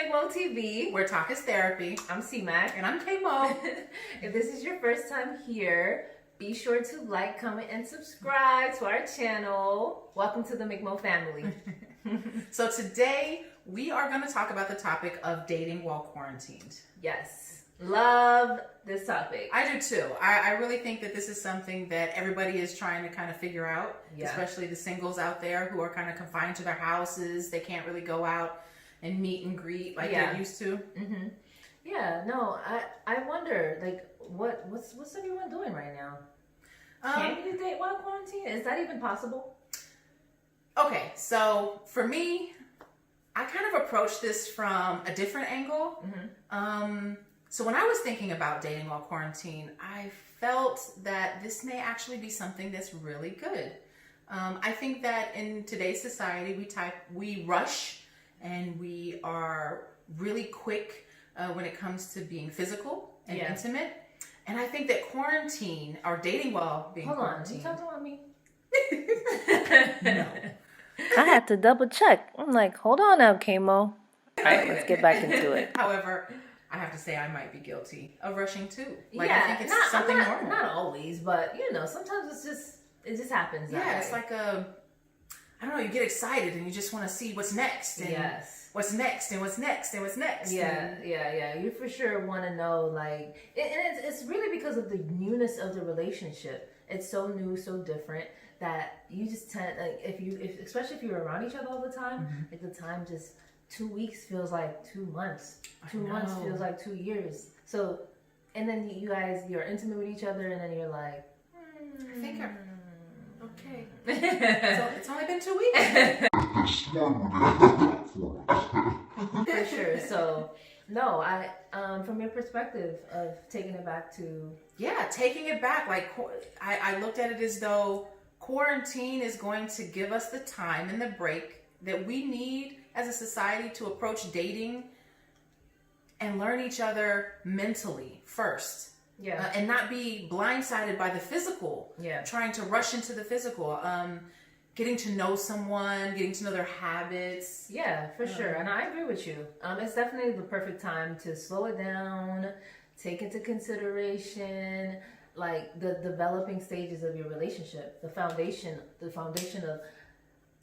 McMoTV. Where talk is therapy. I'm C-Mac. And I'm K-Mo. If this is your first time here, be sure to like, comment, and subscribe to our channel. Welcome to the McMo family. So today, we are going to talk about the topic of dating while quarantined. Yes. Love this topic. I do too. I really think that this is something that everybody is trying to kind of figure out, especially the singles out there who are kind of confined to their houses. They can't really go out and meet and greet like they used to. Mm-hmm. Yeah, no, I wonder, like, what's everyone doing right now? Can you date while quarantined? Is that even possible? Okay, so for me, I kind of approached this from a different angle. Mm-hmm. So when I was thinking about dating while quarantined, I felt that this may actually be something that's really good. I think that in today's society, we rush and we are really quick when it comes to being physical and intimate. And I think that quarantine, or dating while being quarantined. Hold on, you talking about me? No. I had to double check. I'm like, hold on now, K-Mo. All right, let's get back into it. However, I have to say I might be guilty of rushing too. Like, I think it's something normal. Not always, but you know, sometimes it just happens. Yeah, it's like I don't know, you get excited and you just want to see what's next. And what's next and what's next and what's next. Yeah. You for sure want to know, like, and it's really because of the newness of the relationship. It's so new, so different that you just tend, like, especially if you're around each other all the time, like the time just 2 weeks feels like 2 months. 2 months feels like 2 years. So, and then you're intimate with each other, and then you're like, I think okay. So it's only been 2 weeks. For sure. So, no, I from your perspective of taking it back to taking it back. Like I looked at it as though quarantine is going to give us the time and the break that we need as a society to approach dating and learn each other mentally first. And not be blindsided by the physical. Trying to rush into the physical. Getting to know someone, getting to know their habits. Yeah, for sure. And I agree with you. It's definitely the perfect time to slow it down, take into consideration like the developing stages of your relationship, the foundation of,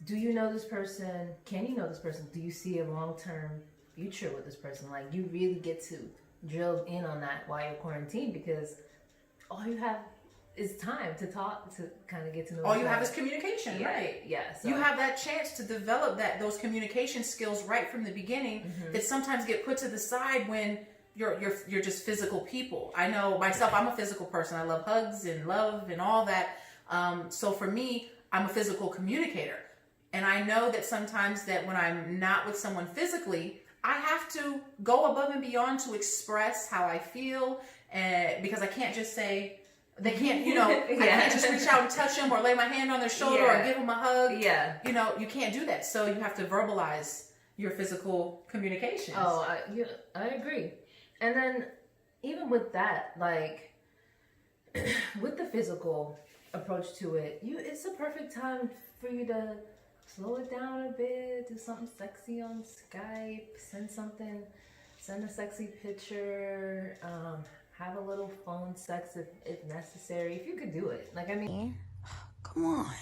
do you know this person? Can you know this person? Do you see a long-term future with this person? Like, you really get to drill in on that while you're quarantined, because all you have is time to talk, to kind of get to know. All you have is communication, right? Yeah. So. You have that chance to develop those communication skills right from the beginning that sometimes get put to the side when you're just physical people. I know myself, I'm a physical person. I love hugs and love and all that. So for me, I'm a physical communicator. And I know that sometimes that when I'm not with someone physically, I have to go above and beyond to express how I feel. Because I can't just say, they can't, I can't just reach out and touch them or lay my hand on their shoulder or give them a hug. You can't do that. So you have to verbalize your physical communications. Oh, I agree. And then even with that, like, with the physical approach to it, it's a perfect time for you to slow it down a bit, do something sexy on Skype, send a sexy picture, have a little phone sex if necessary, if you could do it. Like, I mean... Come on.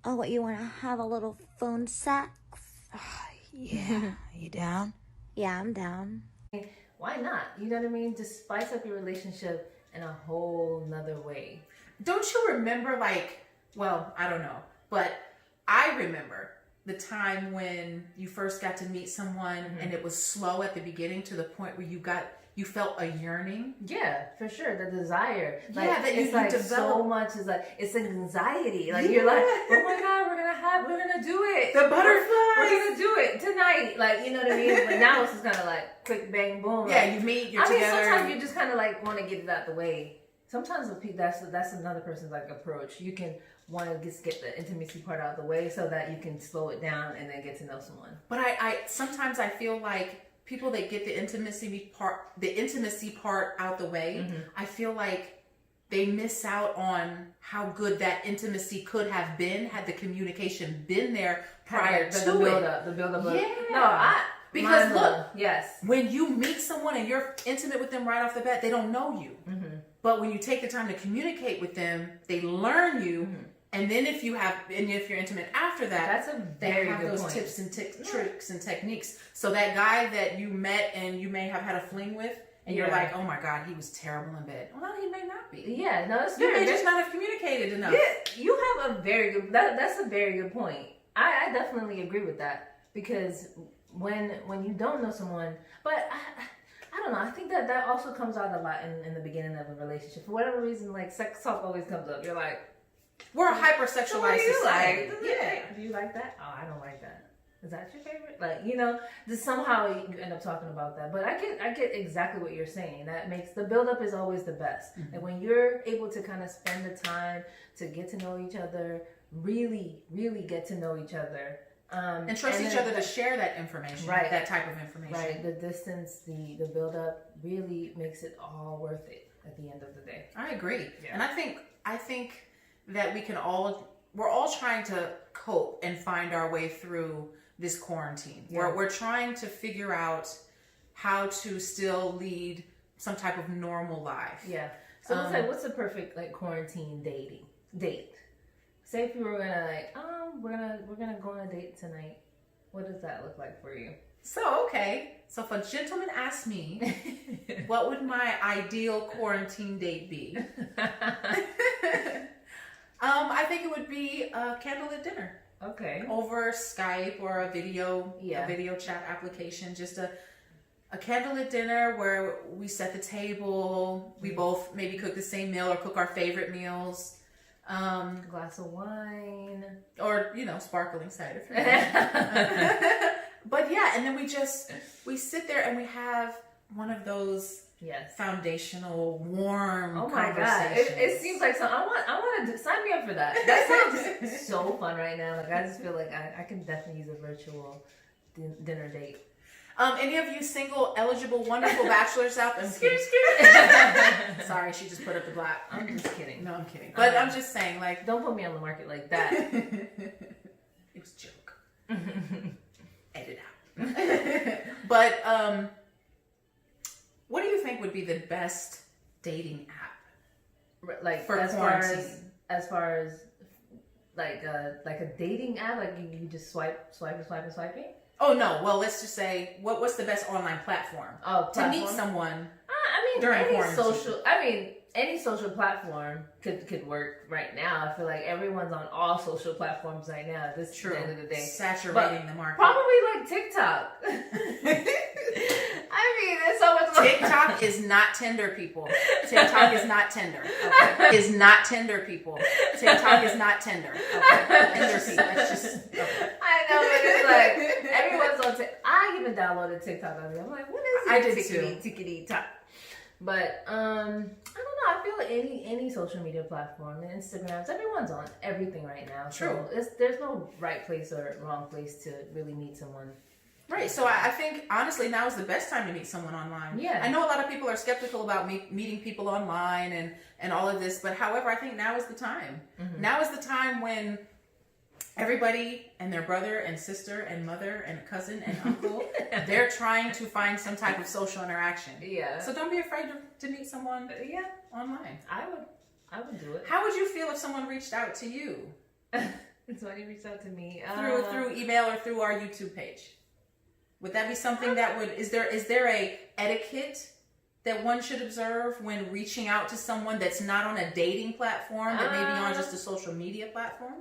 Oh, what, you want to have a little phone sex? Yeah. You down? Yeah, I'm down. Why not? You know what I mean? Just spice up your relationship in a whole nother way. Don't you remember, like, well, I don't know, but I remember the time when you first got to meet someone and it was slow at the beginning to the point where you felt a yearning. Yeah, for sure. The desire. Like, that it's like so much is like, it's anxiety. Like, you're like, oh my God, we're gonna do it. The butterflies. We're gonna do it tonight. Like, you know what I mean? But now it's just kind of like quick bang boom. Yeah, like, you meet, you're together. Sometimes you just kind of like want to get it out the way. Sometimes that's another person's like approach. You can want to just get the intimacy part out of the way so that you can slow it down and then get to know someone. But I sometimes I feel like people that get the intimacy part out the way, I feel like they miss out on how good that intimacy could have been had the communication been there prior to the build up. Yeah. No, Because look, yes, when you meet someone and you're intimate with them right off the bat, they don't know you. Mm-hmm. But when you take the time to communicate with them, they learn you. Mm-hmm. And then if you're intimate after that, that's a very they have good those point. tips and tricks and techniques. So that guy that you met and you may have had a fling with, and you're like, oh my God, he was terrible in bed. Well, he may not be. Yeah, no, it's You very may just not have communicated enough. Yeah, you have a very good. That's a very good point. I definitely agree with that, because when you don't know someone, but I don't know. I think that also comes out a lot in the beginning of a relationship. For whatever reason, like sex talk always comes up. You're like, we're a so hypersexualized what do you society. like? Yeah. Do you like that? Oh, I don't like that. Is that your favorite? Like, you know, just somehow you end up talking about that. But I get exactly what you're saying. That makes the build-up is always the best. Mm-hmm. And when you're able to kind of spend the time to get to know each other, really, really get to know each other. And trust each other to share that information, right? That type of information, Right. The distance, the build-up really makes it all worth it at the end of the day. I agree, Yeah. and I think that we're all trying to cope and find our way through this quarantine. Yeah. We're trying to figure out how to still lead some type of normal life. Yeah. So what's the perfect like quarantine date? Say if you were gonna like, we're gonna go on a date tonight. What does that look like for you? So if a gentleman asked me, what would my ideal quarantine date be? I think it would be a candlelit dinner. Okay. Over Skype or a video chat application. Just a candlelit dinner where we set the table. We both maybe cook the same meal or cook our favorite meals. A glass of wine. Or, sparkling cider. But yeah, and then we sit there and we have one of those foundational, warm conversations. God. It seems like I want to sign me up for that. That sounds so fun right now. Like I just feel like I can definitely use a virtual dinner date. Any of you single, eligible, wonderful bachelors out there? Sorry, she just put up the black. I'm just kidding. No, I'm kidding. But I'm just saying, like, don't put me on the market like that. It was a joke. Edit out. But what do you think would be the best dating app? Like for as quarantine? as far as like a dating app, like you just swiping. Oh no! Well, let's just say what's the best online platform? To meet someone. During quarantine. Any social platform could work right now. I feel like everyone's on all social platforms right now. This is the end of the day, saturating the market. Probably like TikTok. There's so much. TikTok is not Tinder, people. TikTok is not Tinder. Okay. Is not Tinder, people. TikTok is not Tinder. Okay. Let's just. Okay. I know, but it's like everyone's on TikTok. I even downloaded TikTok on there. I'm like, what is it? I did too. Tickety top. But I don't know. I feel like any social media platform, and Instagrams, everyone's on everything right now. True. So there's no right place or wrong place to really meet someone. Right. So I think honestly now is the best time to meet someone online. Yeah. I know a lot of people are skeptical about meeting people online and all of this, but however, I think now is the time. Mm-hmm. Now is the time when everybody and their brother and sister and mother and cousin and uncle, they're trying to find some type of social interaction. Yeah. So don't be afraid to meet someone online. I would do it. How would you feel if someone reached out to you? Somebody reached out to me. Through email or through our YouTube page? Would that be something that is there a etiquette that one should observe when reaching out to someone that's not on a dating platform, but maybe on just a social media platform?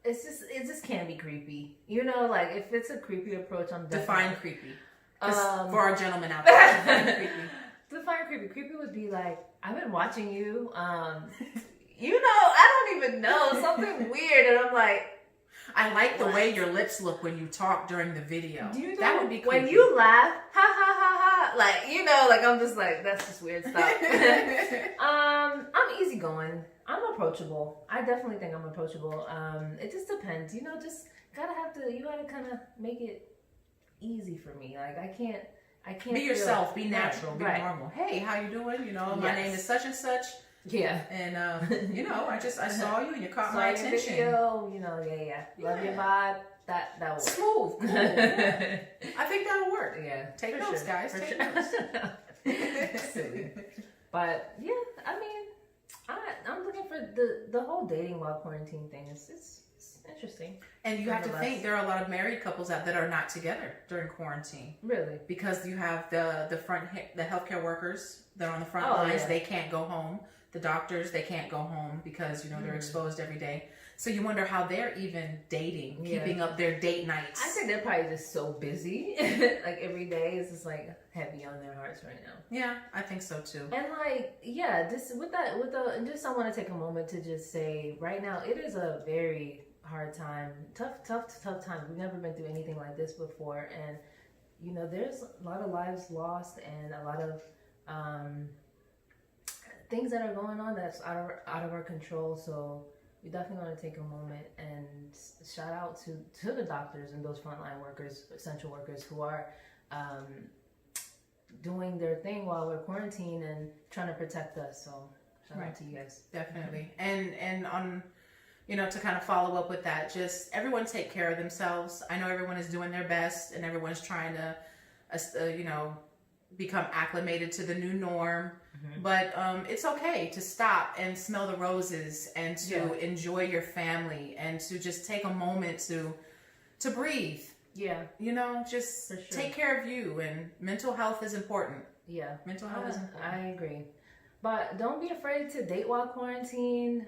It just can be creepy. Like if it's a creepy approach, I'm definitely... Define creepy. For our gentlemen out there, define creepy. Define creepy. Creepy would be like, I've been watching you. I don't even know. Something weird. And I'm like... I like the way your lips look when you talk during the video. That would be creepy. When you laugh, ha ha ha ha, like I'm just like, that's just weird stuff. I'm easygoing. I'm approachable. I definitely think I'm approachable. It just depends. You just gotta kind of make it easy for me. Like I can't be yourself, be natural, be normal. Hey, how you doing? My name is such and such. Yeah. And I saw you and you caught my Saw your attention. video, love your vibe. That will work. Smooth, cool. I think that'll work. Yeah. Take for notes, sure, guys. for Take sure. notes. Silly. But yeah, I mean, I'm looking for the whole dating while quarantine thing. It's interesting. And you have to think there are a lot of married couples out that are not together during quarantine. Really? Because you have the healthcare workers that are on the front Oh, lines. yeah. They can't go home. The doctors, they can't go home because they're exposed every day. So you wonder how they're even dating, keeping up their date nights. I think they're probably just so busy. Like every day is just like heavy on their hearts right now. Yeah, I think so too. And just I want to take a moment to just say right now it is a very hard time, tough time. We've never been through anything like this before, and there's a lot of lives lost and a lot of things that are going on that's out of our control. So we definitely want to take a moment and shout out to the doctors and those frontline workers, essential workers who are doing their thing while we're quarantined and trying to protect us. So shout out to you guys. Definitely. And on, to kind of follow up with that, just everyone take care of themselves. I know everyone is doing their best and everyone's trying to, become acclimated to the new norm. Mm-hmm. But it's okay to stop and smell the roses and to enjoy your family and to just take a moment to breathe. Yeah. Just For sure. take care of you, and mental health is important. Yeah. Mental health is important. I agree. But don't be afraid to date while quarantined.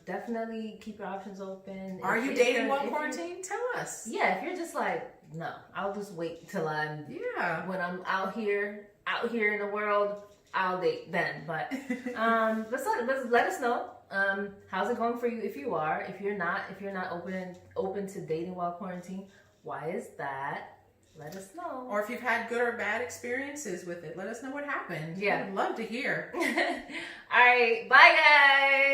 Definitely keep your options open. Are you dating while quarantined? Tell us. Yeah, if you're just like, no, I'll just wait till when I'm out here in the world, I'll date then. But let us know. How's it going for you if you are? If you're not open to dating while quarantined, why is that? Let us know. Or if you've had good or bad experiences with it, let us know what happened. Yeah. We'd love to hear. All right. Bye, guys.